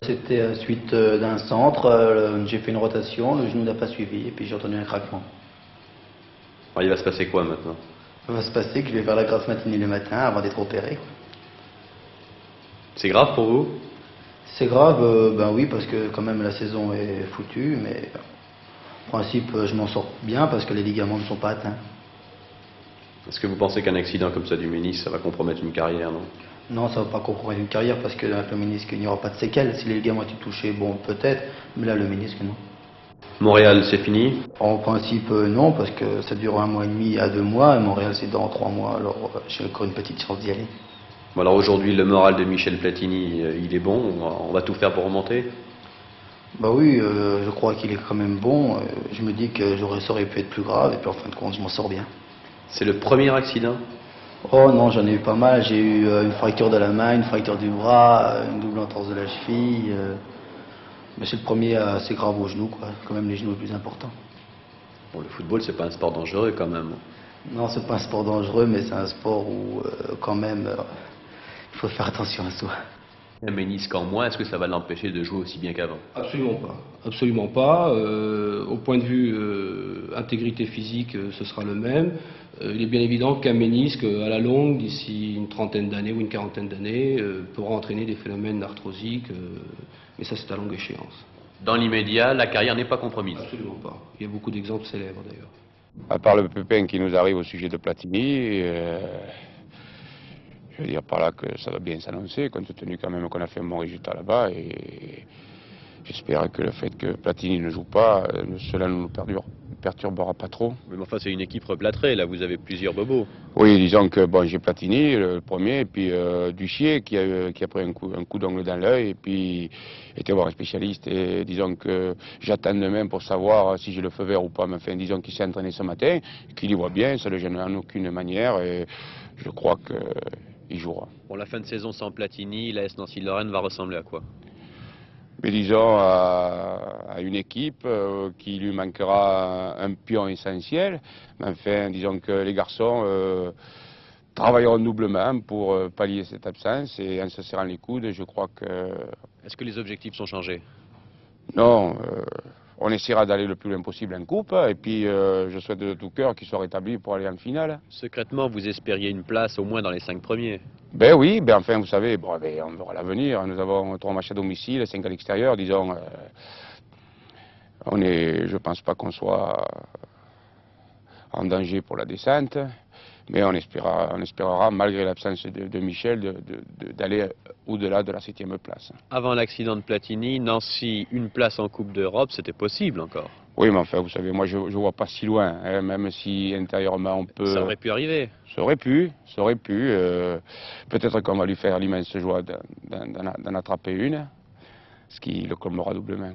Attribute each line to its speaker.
Speaker 1: C'était suite d'un centre, j'ai fait une rotation, le genou n'a pas suivi et puis j'ai entendu un craquement.
Speaker 2: Alors, il va se passer quoi maintenant?
Speaker 1: Ça va se passer que je vais faire la grasse matinée le matin avant d'être opéré, quoi.
Speaker 2: C'est grave pour vous?
Speaker 1: C'est grave, ben oui, parce que quand même la saison est foutue, mais en principe je m'en sors bien parce que les ligaments ne sont pas atteints.
Speaker 2: Est-ce que vous pensez qu'un accident comme ça du ménisque, ça va compromettre une carrière, non?
Speaker 1: Non, ça ne va pas compromettre une carrière parce que avec le ménisque il n'y aura pas de séquelles. Si les ligaments étaient touchés, bon peut-être, mais là le ménisque non.
Speaker 2: Montréal, c'est fini?
Speaker 1: En principe non, parce que ça dure 1 mois et demi à 2 mois, et Montréal c'est dans 3 mois, alors j'ai encore une petite chance d'y aller.
Speaker 2: Bon, alors aujourd'hui, le moral de Michel Platini, il est bon, on va tout faire pour remonter?
Speaker 1: Bah oui, je crois qu'il est quand même bon. Je me dis que ça aurait pu être plus grave, et puis en fin de compte, je m'en sors bien.
Speaker 2: C'est le premier accident?
Speaker 1: Oh non, j'en ai eu pas mal. J'ai eu une fracture de la main, une fracture du bras, une double entorse de la cheville. Mais c'est le premier assez grave au genou, quoi. C'est quand même les genoux les plus importants.
Speaker 2: Bon, le football, c'est pas un sport dangereux quand même.
Speaker 1: Non, c'est pas un sport dangereux, mais c'est un sport où quand même il faut faire attention à soi.
Speaker 2: Un ménisque en moins, est-ce que ça va l'empêcher de jouer aussi bien qu'avant?
Speaker 3: Absolument pas. Absolument pas. Au point de vue intégrité physique, ce sera le même. Il est bien évident qu'un ménisque, à la longue, d'ici une trentaine d'années ou une quarantaine d'années, pourra entraîner des phénomènes arthrosiques, mais ça c'est à longue échéance.
Speaker 2: Dans l'immédiat, la carrière n'est pas compromise?
Speaker 3: Absolument pas. Il y a beaucoup d'exemples célèbres d'ailleurs.
Speaker 4: À part le pépin qui nous arrive au sujet de Platini, je veux dire par là que ça va bien s'annoncer, compte tenu quand même qu'on a fait un bon résultat là-bas, et j'espère que le fait que Platini ne joue pas, cela ne nous perturbera pas trop.
Speaker 2: Mais enfin, c'est une équipe replâtrée, là, vous avez plusieurs bobos.
Speaker 4: Oui, disons que bon, j'ai Platini, le premier, et puis Duchier qui a pris un coup d'angle dans l'œil, et puis était voir un spécialiste, et disons que j'attends demain pour savoir si j'ai le feu vert ou pas, mais enfin, disons qu'il s'est entraîné ce matin, qu'il y voit bien, ça ne le gêne en aucune manière, et je crois qu'il jouera.
Speaker 2: Pour la fin de saison sans Platini, la S Nancy-Lorraine va ressembler à quoi?
Speaker 4: Mais disons à une équipe qui lui manquera un pion essentiel. Mais enfin, disons que les garçons travailleront doublement pour pallier cette absence, et en se serrant les coudes, je crois que...
Speaker 2: Est-ce que les objectifs sont changés?
Speaker 4: Non, on essaiera d'aller le plus loin possible en coupe, et puis je souhaite de tout cœur qu'il soit rétabli pour aller en finale.
Speaker 2: Secrètement, vous espériez une place au moins dans les 5 premiers?
Speaker 4: Ben oui, ben enfin, vous savez, bon, ben, on verra l'avenir. Nous avons 3 matchs à domicile, 5 à l'extérieur, disons. Je pense pas qu'on soit en danger pour la descente, mais on espérera malgré l'absence de Michel, d'aller au-delà de la 7e place.
Speaker 2: Avant l'accident de Platini, Nancy, une place en Coupe d'Europe, c'était possible encore?
Speaker 4: Oui, mais enfin, vous savez, moi je vois pas si loin, hein, même si intérieurement on peut...
Speaker 2: Ça aurait pu arriver.
Speaker 4: Ça aurait pu. Peut-être qu'on va lui faire l'immense joie d'en attraper une, ce qui le colmera doublement.